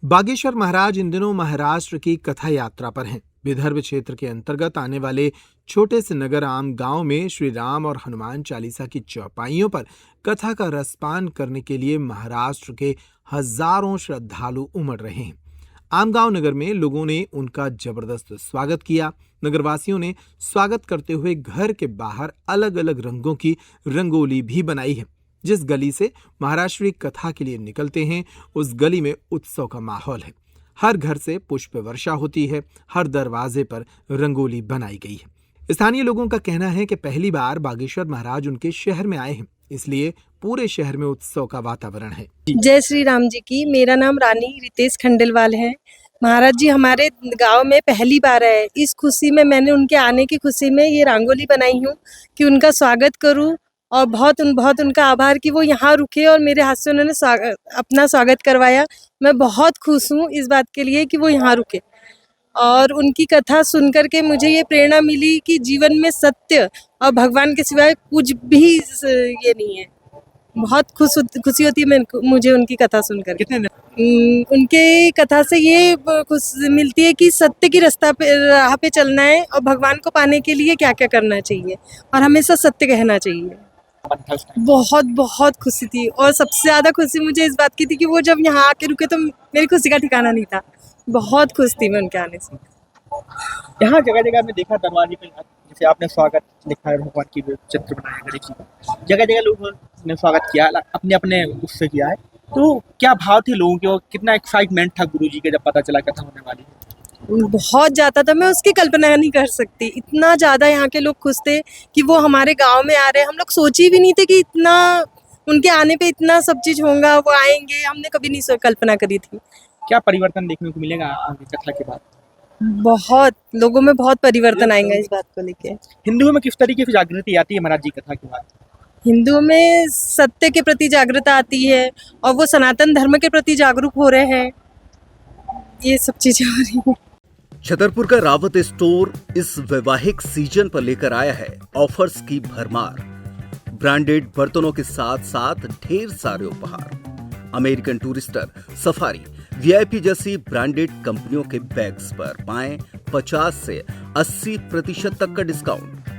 बागेश्वर महाराज इन दिनों महाराष्ट्र की कथा यात्रा पर हैं। विदर्भ क्षेत्र के अंतर्गत आने वाले छोटे से नगर आम गांव में श्री राम और हनुमान चालीसा की चौपाइयों पर कथा का रसपान करने के लिए महाराष्ट्र के हजारों श्रद्धालु उमड़ रहे हैं। आम गांव नगर में लोगों ने उनका जबरदस्त स्वागत किया। नगरवासियों ने स्वागत करते हुए घर के बाहर अलग अलग रंगों की रंगोली भी बनाई है। जिस गली से महाराष्ट्री कथा के लिए निकलते हैं उस गली में उत्सव का माहौल है। हर घर से पुष्प वर्षा होती है, हर दरवाजे पर रंगोली बनाई गई है। स्थानीय लोगों का कहना है कि पहली बार बागेश्वर महाराज उनके शहर में आए हैं, इसलिए पूरे शहर में उत्सव का वातावरण है। जय श्री राम जी की। मेरा नाम रानी रितेश खंडेलवाल है। महाराज जी हमारे गांव में पहली बार आए। इस खुशी में मैंने उनके आने की खुशी में ये रंगोली बनाई हूँ कि उनका स्वागत करूँ और बहुत उनका आभार कि वो यहाँ रुके और मेरे हाथ से उन्होंने अपना स्वागत करवाया। मैं बहुत खुश हूँ इस बात के लिए कि वो यहाँ रुके और उनकी कथा सुनकर के मुझे ये प्रेरणा मिली कि जीवन में सत्य और भगवान के सिवाय कुछ भी ये नहीं है। बहुत खुशी होती है मुझे उनकी कथा सुनकर। उनके कथा से ये खुशी मिलती है कि सत्य की राह पे चलना है और भगवान को पाने के लिए क्या क्या करना चाहिए और हमेशा सत्य कहना चाहिए। बहुत खुशी थी और सबसे ज्यादा खुशी मुझे इस बात की थी कि वो जब यहाँ आके रुके तो मेरी खुशी का ठिकाना नहीं था। बहुत खुश थी मैं उनके आने से। यहाँ जगह जगह में देखा दरवाजे पे जैसे आपने स्वागत लिखा है, भगवान की चित्र बनाया गणेश जी, जगह जगह लोगों ने स्वागत किया, अपने अपने उससे किया है। तो क्या भाव थे लोगों के और कितना एक्साइटमेंट था गुरु जी के जब पता चला कथा होने वाली है? बहुत ज्यादा था। मैं उसकी कल्पना नहीं कर सकती। इतना ज्यादा यहाँ के लोग खुश थे कि वो हमारे गांव में आ रहे हैं। हम लोग सोचे भी नहीं थे कि इतना उनके आने पे इतना सब चीज होगा, वो आएंगे। हमने कभी नहीं कल्पना करी थी। क्या परिवर्तन देखने को मिलेगा कथा के बाद? बहुत लोगों में बहुत परिवर्तन आएगा इस बात को लेके। हिंदुओं में किस तरीके से जागृति आती है महाराज जी कथा के बाद? हिंदुओं में सत्य के प्रति जागृति आती है और वो सनातन धर्म के प्रति जागरूक हो रहे हैं। ये सब चीजें हो रही हैं। छतरपुर का रावत स्टोर इस वैवाहिक सीजन पर लेकर आया है ऑफर्स की भरमार। ब्रांडेड बर्तनों के साथ साथ ढेर सारे उपहार। अमेरिकन टूरिस्टर, सफारी, वीआईपी जैसी ब्रांडेड कंपनियों के बैग्स पर पाएं 50 से 80% तक का डिस्काउंट।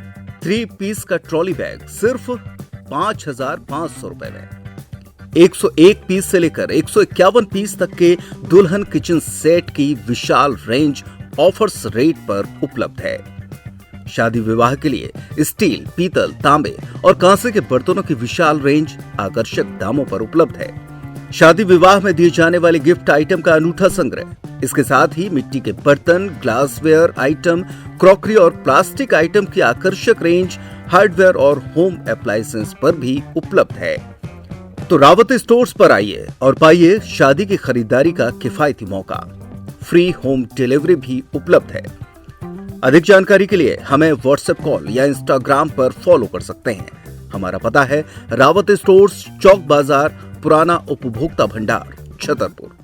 3 पीस का ट्रॉली बैग सिर्फ 5,500 रुपए में। 101 पीस से लेकर 151 पीस तक के दुल्हन किचन सेट की विशाल रेंज ऑफर्स रेट पर उपलब्ध है। शादी विवाह के लिए स्टील, पीतल, तांबे और कांसे के बर्तनों की विशाल रेंज आकर्षक दामों पर उपलब्ध है। शादी विवाह में दिए जाने वाले गिफ्ट आइटम का अनूठा संग्रह। इसके साथ ही मिट्टी के बर्तन, ग्लासवेयर आइटम, क्रॉकरी और प्लास्टिक आइटम की आकर्षक रेंज हार्डवेयर और होम अप्लायंसेस पर भी उपलब्ध है। तो रावत स्टोर्स पर आइए और पाइए शादी की खरीदारी का किफायती मौका। फ्री होम डिलीवरी भी उपलब्ध है। अधिक जानकारी के लिए हमें व्हाट्सएप कॉल या इंस्टाग्राम पर फॉलो कर सकते हैं। हमारा पता है रावत स्टोर्स, चौक बाजार, पुराना उपभोक्ता भंडार, छतरपुर।